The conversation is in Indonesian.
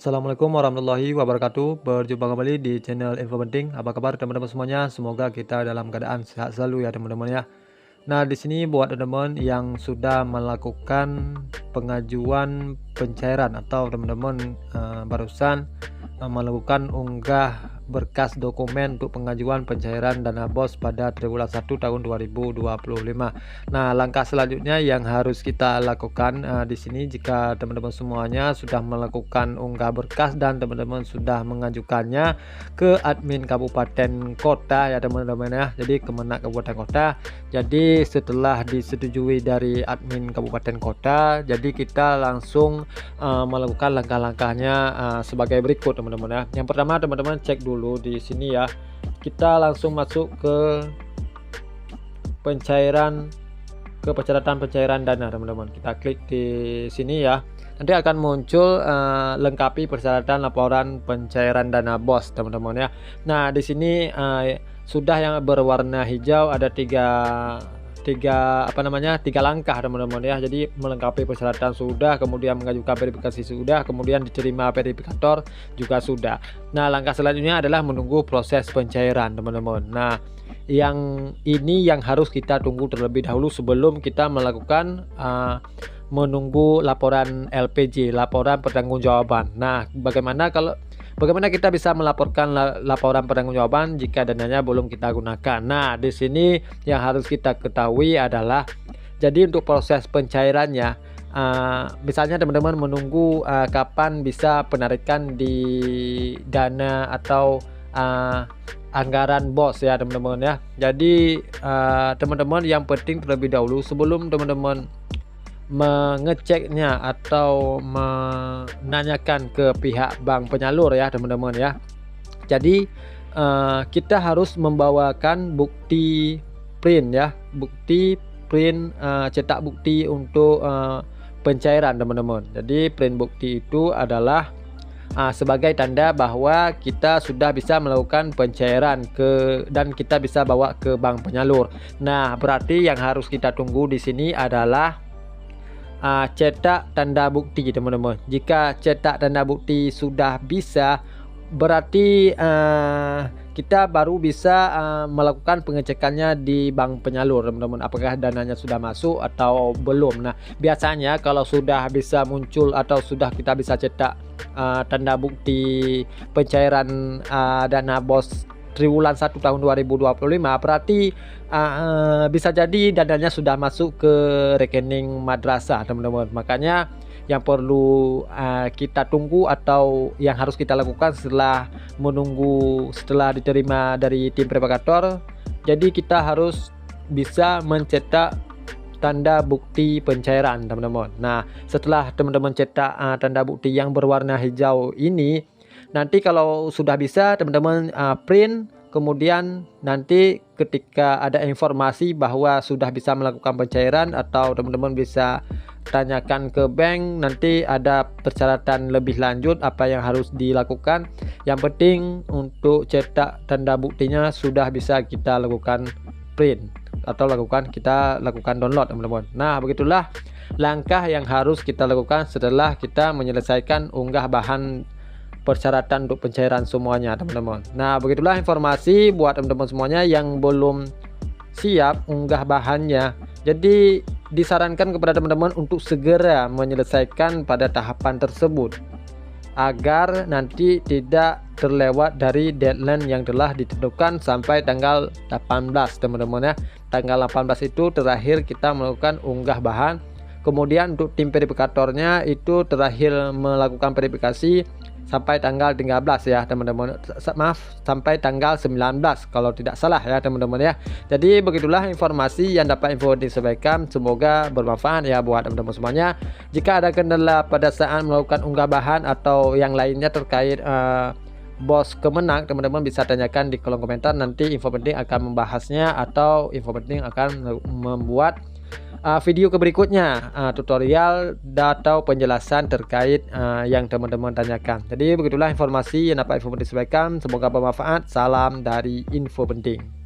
Assalamualaikum warahmatullahi wabarakatuh. Berjumpa kembali di channel Info Penting. Apa kabar teman-teman semuanya? Semoga kita dalam keadaan sehat selalu ya teman-teman ya. Nah, di sini buat teman-teman yang sudah melakukan pengajuan pencairan atau teman-teman barusan melakukan unggah berkas dokumen untuk pengajuan pencairan dana BOS pada triwulan 1 tahun 2025. Nah, langkah selanjutnya yang harus kita lakukan di sini jika teman-teman semuanya sudah melakukan unggah berkas dan teman-teman sudah mengajukannya ke admin kabupaten kota ya teman-teman ya. Jadi Kemenak kabupaten kota. Jadi setelah disetujui dari admin kabupaten kota, jadi kita langsung melakukan langkah-langkahnya sebagai berikut teman-teman ya. Yang pertama teman-teman cek dulu di sini ya. Kita langsung masuk ke persyaratan pencairan dana teman-teman. Kita klik di sini ya. Nanti akan muncul lengkapi persyaratan laporan pencairan dana BOS teman-teman ya. Nah, di sini sudah yang berwarna hijau ada tiga langkah teman-teman ya. Jadi melengkapi persyaratan sudah, kemudian mengajukan verifikasi sudah, kemudian diterima verifikator juga sudah. Nah, langkah selanjutnya adalah menunggu proses pencairan teman-teman. Nah, yang ini yang harus kita tunggu terlebih dahulu sebelum kita melakukan menunggu laporan LPJ, laporan pertanggungjawaban. Nah, bagaimana kita bisa melaporkan laporan pertanggungjawaban jika dananya belum kita gunakan? Nah, di sini yang harus kita ketahui adalah jadi untuk proses pencairannya misalnya teman-teman menunggu kapan bisa penarikan di dana atau anggaran BOS ya teman-teman ya. Jadi teman-teman yang penting terlebih dahulu sebelum teman-teman mengeceknya atau menanyakan ke pihak bank penyalur ya teman-teman ya. Jadi kita harus membawakan bukti print ya, bukti print cetak bukti untuk pencairan teman-teman. Jadi print bukti itu adalah sebagai tanda bahwa kita sudah bisa melakukan pencairan dan kita bisa bawa ke bank penyalur. Nah, berarti yang harus kita tunggu di sini adalah cetak tanda bukti teman-teman. Jika cetak tanda bukti sudah bisa, berarti kita baru bisa melakukan pengecekannya di bank penyalur teman-teman, apakah dananya sudah masuk atau belum. Nah, biasanya kalau sudah bisa muncul atau sudah kita bisa cetak tanda bukti pencairan dana BOS triwulan 1 tahun 2025, berarti bisa jadi dananya sudah masuk ke rekening madrasah teman-teman. Makanya yang perlu kita tunggu atau yang harus kita lakukan setelah diterima dari tim verifikator, jadi kita harus bisa mencetak tanda bukti pencairan teman-teman. Nah, setelah teman-teman cetak tanda bukti yang berwarna hijau ini, nanti kalau sudah bisa teman-teman print, kemudian nanti ketika ada informasi bahwa sudah bisa melakukan pencairan atau teman-teman bisa tanyakan ke bank, nanti ada persyaratan lebih lanjut apa yang harus dilakukan. Yang penting untuk cetak tanda buktinya sudah bisa kita lakukan print atau kita lakukan download teman-teman. Nah, begitulah langkah yang harus kita lakukan setelah kita menyelesaikan unggah bahan persyaratan untuk pencairan semuanya teman-teman. Nah, begitulah informasi buat teman-teman semuanya yang belum siap unggah bahannya. Jadi disarankan kepada teman-teman untuk segera menyelesaikan pada tahapan tersebut agar nanti tidak terlewat dari deadline yang telah ditentukan sampai tanggal 18 teman-teman ya. Tanggal 18 itu terakhir kita melakukan unggah bahan. Kemudian untuk tim verifikatornya itu terakhir melakukan verifikasi sampai tanggal 13 ya teman-teman. Maaf, sampai tanggal 19 kalau tidak salah ya teman-teman ya. Jadi begitulah informasi yang dapat info disampaikan, semoga bermanfaat ya buat teman-teman semuanya. Jika ada kendala pada saat melakukan unggah bahan atau yang lainnya terkait BOS Kemenak, teman-teman bisa tanyakan di kolom komentar, nanti Info Penting akan membahasnya atau Info Penting akan membuat video berikutnya tutorial atau penjelasan terkait yang teman-teman tanyakan. Jadi begitulah informasi yang dapat Info Penting sampaikan, semoga bermanfaat. Salam dari Info Penting.